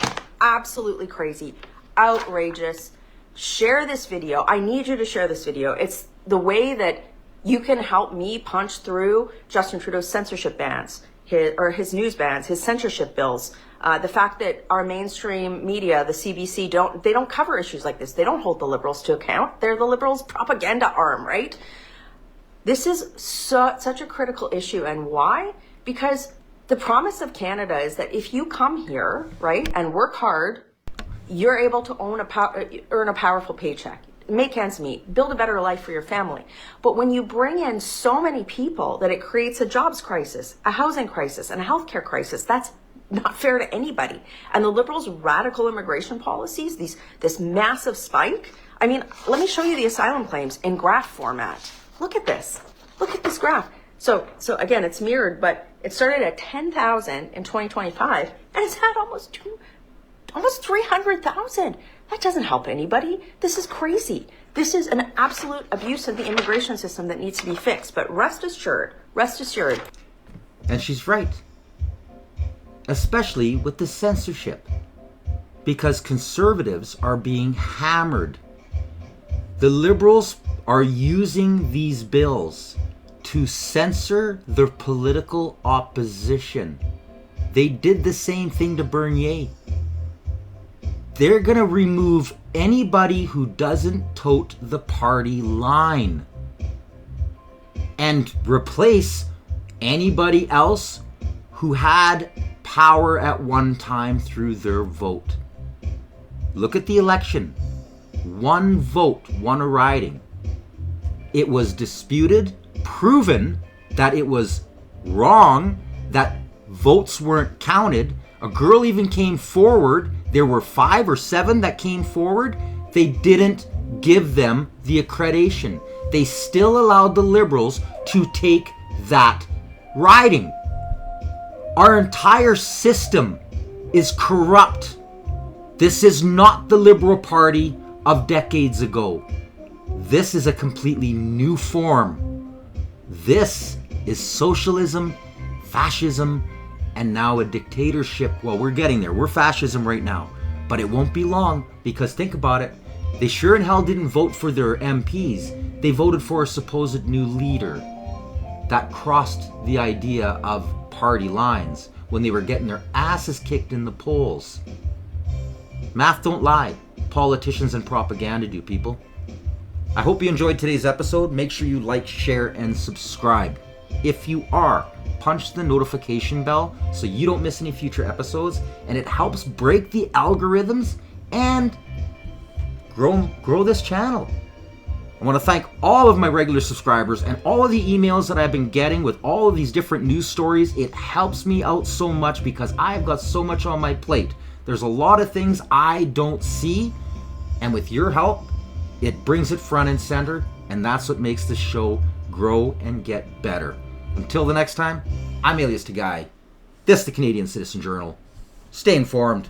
Speaker 18: absolutely crazy, outrageous. Share this video. I need you to share this video. It's the way that you can help me punch through Justin Trudeau's censorship bans, his news bans, his censorship bills. The fact that our mainstream media, the CBC, don't cover issues like this. They don't hold the Liberals to account. They're the Liberals' propaganda arm, right? This is such a critical issue. And why? Because the promise of Canada is that if you come here, right, and work hard, you're able to earn a powerful paycheck, make ends meet, build a better life for your family. But when you bring in so many people that it creates a jobs crisis, a housing crisis, and a healthcare crisis, that's not fair to anybody. And the Liberals' radical immigration policies, this massive spike. I mean, let me show you the asylum claims in graph format. Look at this. Look at this graph. So again, it's mirrored, but it started at 10,000 in 2025, and it's had almost 300,000. That doesn't help anybody. This is crazy. This is an absolute abuse of the immigration system that needs to be fixed. But rest assured.
Speaker 1: And she's right. Especially with the censorship. Because conservatives are being hammered. The Liberals are using these bills to censor their political opposition. They did the same thing to Bernier. They're going to remove anybody who doesn't tote the party line and replace anybody else who had power at one time through their vote. Look at the election. One vote, one riding. It was disputed, proven that it was wrong, that votes weren't counted. A girl even came forward. There were 5 or 7 that came forward. They didn't give them the accreditation. They still allowed the Liberals to take that riding. Our entire system is corrupt. This is not the Liberal Party of decades ago. This is a completely new form. This is socialism, fascism, and now a dictatorship. Well, we're getting there. We're fascism right now. But it won't be long, because think about it. They sure in hell didn't vote for their MPs. They voted for a supposed new leader that crossed the idea of party lines when they were getting their asses kicked in the polls. Math don't lie. Politicians and propaganda do, people. I hope you enjoyed today's episode. Make sure you like, share, and subscribe. If you are, punch the notification bell so you don't miss any future episodes, and it helps break the algorithms and grow this channel. I want to thank all of my regular subscribers and all of the emails that I've been getting with all of these different news stories. It helps me out so much because I've got so much on my plate. There's a lot of things I don't see, and with your help, it brings it front and center, and that's what makes this show grow and get better. Until the next time, I'm Alias Tagay. This is the Canadian Citizen Journal. Stay informed.